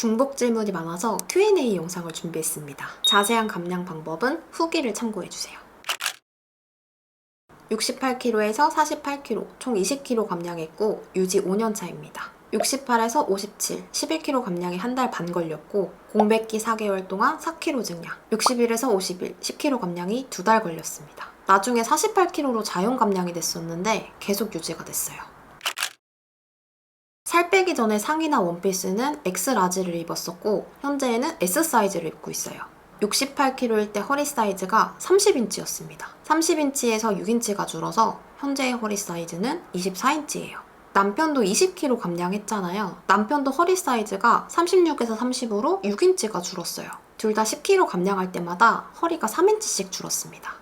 중복 질문이 많아서 Q&A 영상을 준비했습니다. 자세한 감량 방법은 후기를 참고해주세요. 68kg에서 48kg, 총 20kg 감량했고 유지 5년 차입니다. 68에서 57, 11kg 감량에 한 달 반 걸렸고 공백기 4개월 동안 4kg 증량, 60일에서 50일, 10kg 감량이 2달 걸렸습니다. 나중에 48kg로 자연 감량이 됐었는데 계속 유지가 됐어요. 살 빼기 전에 상의나 원피스는 X라지를 입었었고 현재는 S사이즈를 입고 있어요. 68kg일 때 허리 사이즈가 30인치였습니다. 30인치에서 6인치가 줄어서 현재의 허리 사이즈는 24인치예요. 남편도 20kg 감량했잖아요. 남편도 허리 사이즈가 36에서 30으로 6인치가 줄었어요. 둘 다 10kg 감량할 때마다 허리가 3인치씩 줄었습니다.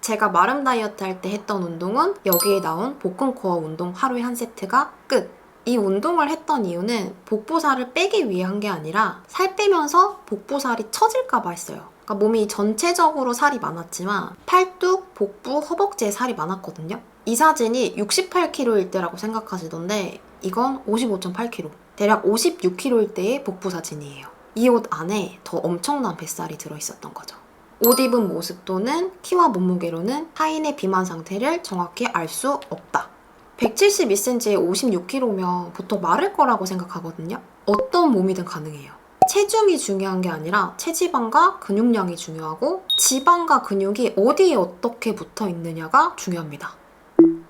제가 마름 다이어트 할 때 했던 운동은 여기에 나온 복근 코어 운동 하루에 한 세트가 끝! 이 운동을 했던 이유는 복부살을 빼기 위해 한 게 아니라 살 빼면서 복부살이 처질까 봐 했어요. 그러니까 몸이 전체적으로 살이 많았지만 팔뚝, 복부, 허벅지에 살이 많았거든요. 이 사진이 68kg일 때라고 생각하시던데 이건 55.8kg, 대략 56kg일 때의 복부 사진이에요. 이 옷 안에 더 엄청난 뱃살이 들어있었던 거죠. 옷 입은 모습 또는 키와 몸무게로는 타인의 비만 상태를 정확히 알 수 없다. 172cm에 56kg면 보통 마를 거라고 생각하거든요. 어떤 몸이든 가능해요. 체중이 중요한 게 아니라 체지방과 근육량이 중요하고 지방과 근육이 어디에 어떻게 붙어 있느냐가 중요합니다.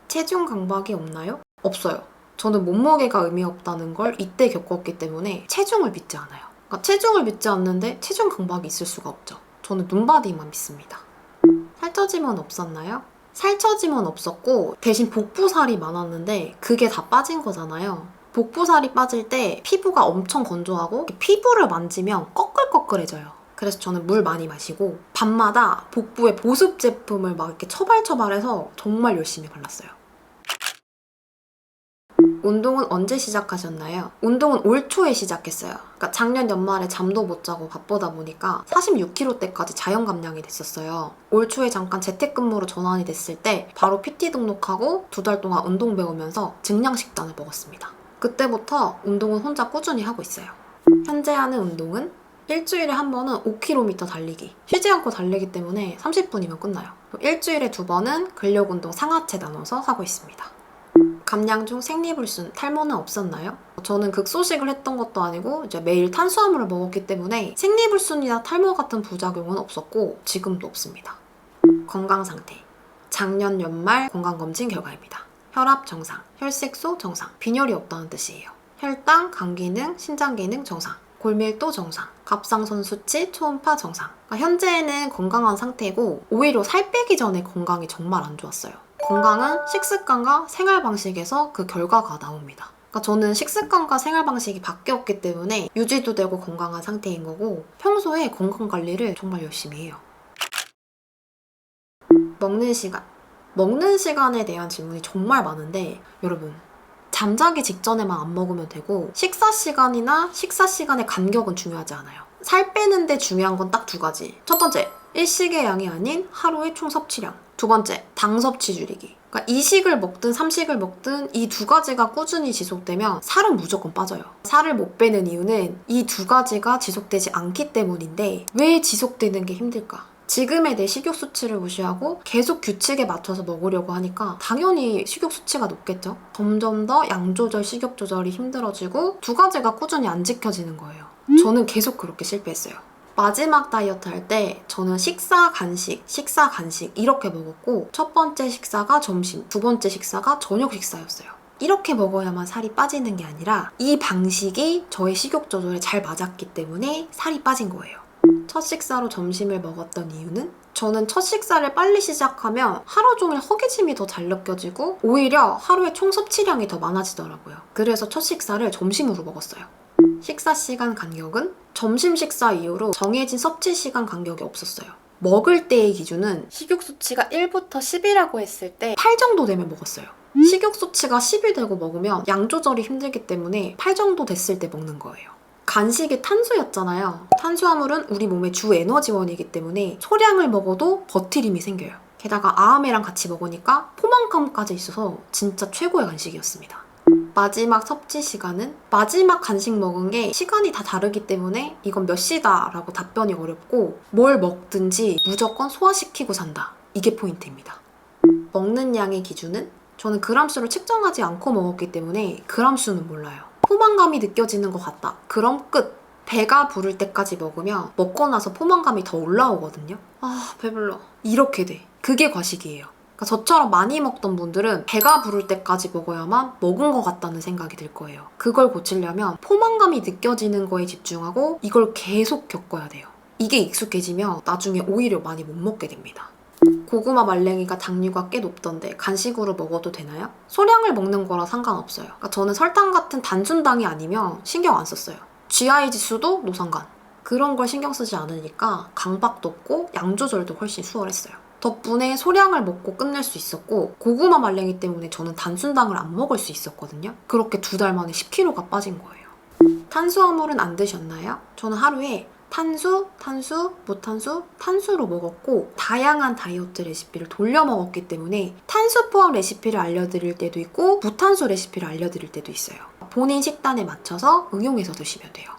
체중 강박이 없나요? 없어요. 저는 몸무게가 의미 없다는 걸 이때 겪었기 때문에 체중을 믿지 않아요. 그러니까 체중을 믿지 않는데 체중 강박이 있을 수가 없죠. 저는 눈바디만 믿습니다. 살쪄짐은 없었나요? 살쪄짐은 없었고 대신 복부살이 많았는데 그게 다 빠진 거잖아요. 복부살이 빠질 때 피부가 엄청 건조하고 피부를 만지면 꺼끌꺼끌해져요. 그래서 저는 물 많이 마시고 밤마다 복부에 보습 제품을 막 이렇게 처발처발해서 정말 열심히 발랐어요. 운동은 언제 시작하셨나요? 운동은 올 초에 시작했어요. 그러니까 작년 연말에 잠도 못 자고 바쁘다 보니까 46kg 때까지 자연 감량이 됐었어요. 올 초에 잠깐 재택근무로 전환이 됐을 때 바로 PT 등록하고 2달 동안 운동 배우면서 증량 식단을 먹었습니다. 그때부터 운동은 혼자 꾸준히 하고 있어요. 현재 하는 운동은 일주일에 한 번은 5km 달리기. 쉬지 않고 달리기 때문에 30분이면 끝나요. 일주일에 2번은 근력 운동 상하체 나눠서 하고 있습니다. 감량 중 생리불순, 탈모는 없었나요? 저는 극소식을 했던 것도 아니고 이제 매일 탄수화물을 먹었기 때문에 생리불순이나 탈모 같은 부작용은 없었고 지금도 없습니다. 건강 상태. 작년 연말 건강검진 결과입니다. 혈압 정상, 혈색소 정상, 빈혈이 없다는 뜻이에요. 혈당, 간 기능, 신장 기능 정상, 골밀도 정상, 갑상선 수치, 초음파 정상. 그러니까 현재는 건강한 상태고 오히려 살 빼기 전에 건강이 정말 안 좋았어요. 건강은 식습관과 생활 방식에서 그 결과가 나옵니다. 그러니까 저는 식습관과 생활 방식이 바뀌었기 때문에 유지도 되고 건강한 상태인 거고 평소에 건강 관리를 정말 열심히 해요. 먹는 시간. 먹는 시간에 대한 질문이 정말 많은데 여러분 잠자기 직전에만 안 먹으면 되고 식사 시간이나 식사 시간의 간격은 중요하지 않아요. 살 빼는데 중요한 건 딱 2가지. 첫 번째, 일식의 양이 아닌 하루의 총 섭취량. 2번째, 당 섭취 줄이기. 그러니까 이식을 먹든 삼식을 먹든 이 2가지가 꾸준히 지속되면 살은 무조건 빠져요. 살을 못 빼는 이유는 이 2가지가 지속되지 않기 때문인데 왜 지속되는 게 힘들까? 지금의 내 식욕 수치를 무시하고 계속 규칙에 맞춰서 먹으려고 하니까 당연히 식욕 수치가 높겠죠? 점점 더 양 조절, 식욕 조절이 힘들어지고 2가지가 꾸준히 안 지켜지는 거예요. 저는 계속 그렇게 실패했어요. 마지막 다이어트 할 때 저는 식사, 간식 이렇게 먹었고 첫 번째 식사가 점심, 2번째 식사가 저녁 식사였어요. 이렇게 먹어야만 살이 빠지는 게 아니라 이 방식이 저의 식욕 조절에 잘 맞았기 때문에 살이 빠진 거예요. 첫 식사로 점심을 먹었던 이유는 저는 첫 식사를 빨리 시작하면 하루 종일 허기짐이 더 잘 느껴지고 오히려 하루에 총 섭취량이 더 많아지더라고요. 그래서 첫 식사를 점심으로 먹었어요. 식사 시간 간격은 점심 식사 이후로 정해진 섭취 시간 간격이 없었어요. 먹을 때의 기준은 식욕 수치가 1부터 10이라고 했을 때 8 정도 되면 먹었어요. 식욕 수치가 10이 되고 먹으면 양 조절이 힘들기 때문에 8 정도 됐을 때 먹는 거예요. 간식이 탄수였잖아요. 탄수화물은 우리 몸의 주 에너지원이기 때문에 소량을 먹어도 버티림이 생겨요. 게다가 아함이랑 같이 먹으니까 포만감까지 있어서 진짜 최고의 간식이었습니다. 마지막 섭취 시간은? 마지막 간식 먹은 게 시간이 다 다르기 때문에 이건 몇 시다 라고 답변이 어렵고 뭘 먹든지 무조건 소화시키고 산다. 이게 포인트입니다. 먹는 양의 기준은? 저는 그람수를 측정하지 않고 먹었기 때문에 그람수는 몰라요. 포만감이 느껴지는 것 같다. 그럼 끝! 배가 부를 때까지 먹으면 먹고 나서 포만감이 더 올라오거든요. 아, 배불러. 이렇게 돼. 그게 과식이에요. 그러니까 저처럼 많이 먹던 분들은 배가 부를 때까지 먹어야만 먹은 것 같다는 생각이 들 거예요. 그걸 고치려면 포만감이 느껴지는 거에 집중하고 이걸 계속 겪어야 돼요. 이게 익숙해지면 나중에 오히려 많이 못 먹게 됩니다. 고구마 말랭이가 당류가 꽤 높던데 간식으로 먹어도 되나요? 소량을 먹는 거라 상관없어요. 그러니까 저는 설탕 같은 단순당이 아니면 신경 안 썼어요. GI 지수도 노상관. 그런 걸 신경 쓰지 않으니까 강박도 없고 양 조절도 훨씬 수월했어요. 덕분에 소량을 먹고 끝낼 수 있었고 고구마 말랭이 때문에 저는 단순당을 안 먹을 수 있었거든요. 그렇게 2달 만에 10kg가 빠진 거예요. 탄수화물은 안 드셨나요? 저는 하루에 탄수, 무탄수, 탄수로 먹었고 다양한 다이어트 레시피를 돌려 먹었기 때문에 탄수 포함 레시피를 알려드릴 때도 있고 무탄수 레시피를 알려드릴 때도 있어요. 본인 식단에 맞춰서 응용해서 드시면 돼요.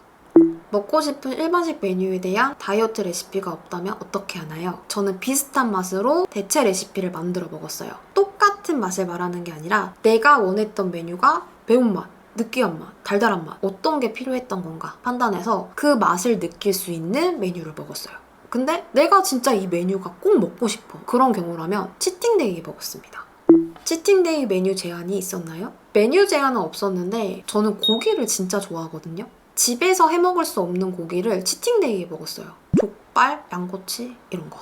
먹고 싶은 일반식 메뉴에 대한 다이어트 레시피가 없다면 어떻게 하나요? 저는 비슷한 맛으로 대체 레시피를 만들어 먹었어요. 똑같은 맛을 말하는 게 아니라 내가 원했던 메뉴가 매운맛, 느끼한 맛, 달달한 맛 어떤 게 필요했던 건가 판단해서 그 맛을 느낄 수 있는 메뉴를 먹었어요. 근데 내가 진짜 이 메뉴가 꼭 먹고 싶어. 그런 경우라면 치팅데이에 먹었습니다. 치팅데이 메뉴 제한이 있었나요? 메뉴 제한은 없었는데 저는 고기를 진짜 좋아하거든요. 집에서 해먹을 수 없는 고기를 치팅데이에 먹었어요. 족발, 양꼬치 이런 거.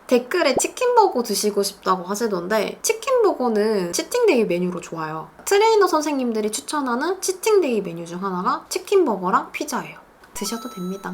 댓글에 치킨버거 드시고 싶다고 하시던데 치킨버거는 치팅데이 메뉴로 좋아요. 트레이너 선생님들이 추천하는 치팅데이 메뉴 중 하나가 치킨버거랑 피자예요. 드셔도 됩니다.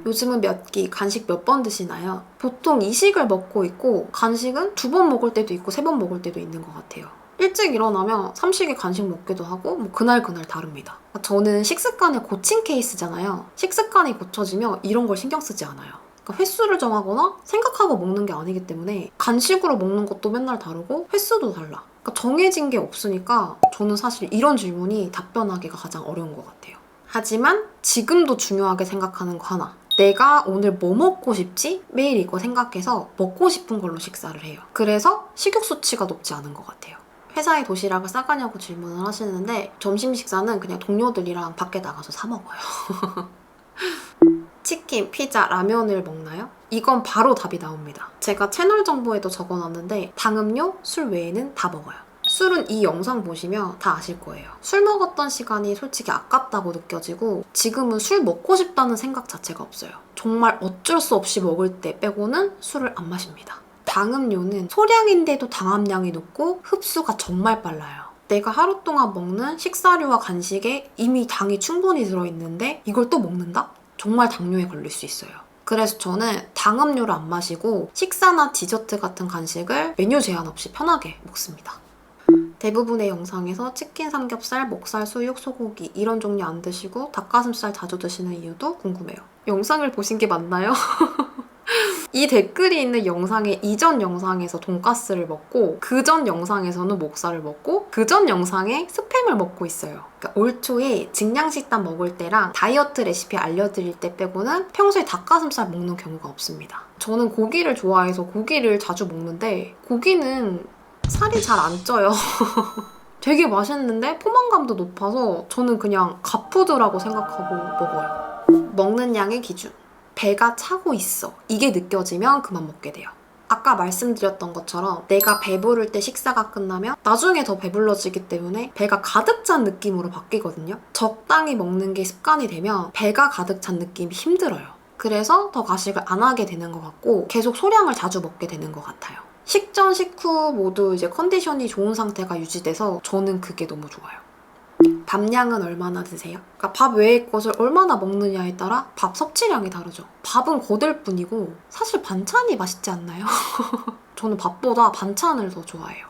요즘은 몇 끼, 간식 몇 번 드시나요? 보통 이식을 먹고 있고 간식은 2번 먹을 때도 있고 3번 먹을 때도 있는 것 같아요. 일찍 일어나면 삼식에 간식 먹기도 하고 뭐 그날 다릅니다. 저는 식습관을 고친 케이스잖아요. 식습관이 고쳐지면 이런 걸 신경 쓰지 않아요. 그러니까 횟수를 정하거나 생각하고 먹는 게 아니기 때문에 간식으로 먹는 것도 맨날 다르고 횟수도 달라. 그러니까 정해진 게 없으니까 저는 사실 이런 질문이 답변하기가 가장 어려운 것 같아요. 하지만 지금도 중요하게 생각하는 거 하나. 내가 오늘 뭐 먹고 싶지? 매일 이거 생각해서 먹고 싶은 걸로 식사를 해요. 그래서 식욕 수치가 높지 않은 것 같아요. 회사에 도시락을 싸가냐고 질문을 하시는데 점심 식사는 그냥 동료들이랑 밖에 나가서 사 먹어요. 치킨, 피자, 라면을 먹나요? 이건 바로 답이 나옵니다. 제가 채널 정보에도 적어놨는데 당음료, 술 외에는 다 먹어요. 술은 이 영상 보시면 다 아실 거예요. 술 먹었던 시간이 솔직히 아깝다고 느껴지고 지금은 술 먹고 싶다는 생각 자체가 없어요. 정말 어쩔 수 없이 먹을 때 빼고는 술을 안 마십니다. 당음료는 소량인데도 당함량이 높고 흡수가 정말 빨라요. 내가 하루 동안 먹는 식사류와 간식에 이미 당이 충분히 들어있는데 이걸 또 먹는다? 정말 당뇨에 걸릴 수 있어요. 그래서 저는 당음료를 안 마시고 식사나 디저트 같은 간식을 메뉴 제한 없이 편하게 먹습니다. 대부분의 영상에서 치킨, 삼겹살, 목살, 수육, 소고기 이런 종류 안 드시고 닭가슴살 자주 드시는 이유도 궁금해요. 영상을 보신 게 맞나요? 이 댓글이 있는 영상의 이전 영상에서 돈가스를 먹고 그전 영상에서는 목살을 먹고 그전 영상에 스팸을 먹고 있어요. 그러니까 올 초에 증량식단 먹을 때랑 다이어트 레시피 알려드릴 때 빼고는 평소에 닭가슴살 먹는 경우가 없습니다. 저는 고기를 좋아해서 고기를 자주 먹는데 고기는 살이 잘 안 쪄요. 되게 맛있는데 포만감도 높아서 저는 그냥 갓푸드라고 생각하고 먹어요. 먹는 양의 기준. 배가 차고 있어. 이게 느껴지면 그만 먹게 돼요. 아까 말씀드렸던 것처럼 내가 배부를 때 식사가 끝나면 나중에 더 배불러지기 때문에 배가 가득 찬 느낌으로 바뀌거든요. 적당히 먹는 게 습관이 되면 배가 가득 찬 느낌이 힘들어요. 그래서 더 가식을 안 하게 되는 것 같고 계속 소량을 자주 먹게 되는 것 같아요. 식전, 식후 모두 이제 컨디션이 좋은 상태가 유지돼서 저는 그게 너무 좋아요. 밥량은 얼마나 드세요? 그러니까 밥 외의 것을 얼마나 먹느냐에 따라 밥 섭취량이 다르죠. 밥은 거들 뿐이고 사실 반찬이 맛있지 않나요? 저는 밥보다 반찬을 더 좋아해요.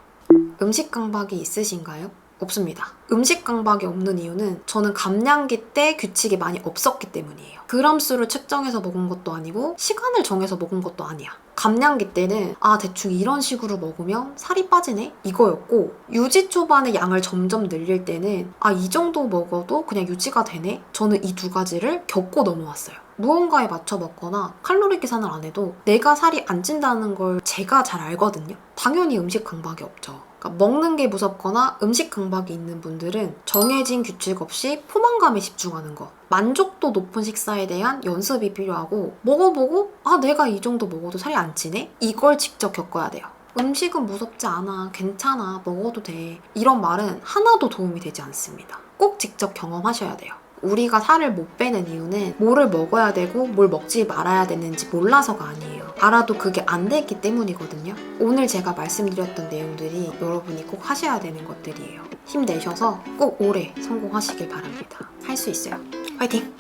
음식 강박이 있으신가요? 없습니다. 음식 강박이 없는 이유는 저는 감량기 때 규칙이 많이 없었기 때문이에요. 그램 수를 측정해서 먹은 것도 아니고 시간을 정해서 먹은 것도 아니야. 감량기 때는 대충 이런 식으로 먹으면 살이 빠지네? 이거였고, 유지 초반에 양을 점점 늘릴 때는 이 정도 먹어도 그냥 유지가 되네? 저는 이 두 가지를 겪고 넘어왔어요. 무언가에 맞춰 먹거나 칼로리 계산을 안 해도 내가 살이 안 찐다는 걸 제가 잘 알거든요. 당연히 음식 강박이 없죠. 그러니까 먹는 게 무섭거나 음식 강박이 있는 분들은 정해진 규칙 없이 포만감에 집중하는 거, 만족도 높은 식사에 대한 연습이 필요하고, 먹어보고 내가 이 정도 먹어도 살이 안 찌네? 이걸 직접 겪어야 돼요. 음식은 무섭지 않아, 괜찮아, 먹어도 돼, 이런 말은 하나도 도움이 되지 않습니다. 꼭 직접 경험하셔야 돼요. 우리가 살을 못 빼는 이유는 뭐를 먹어야 되고 뭘 먹지 말아야 되는지 몰라서가 아니에요. 알아도 그게 안 되기 때문이거든요. 오늘 제가 말씀드렸던 내용들이 여러분이 꼭 하셔야 되는 것들이에요. 힘내셔서 꼭 올해 성공하시길 바랍니다. 할 수 있어요. 화이팅!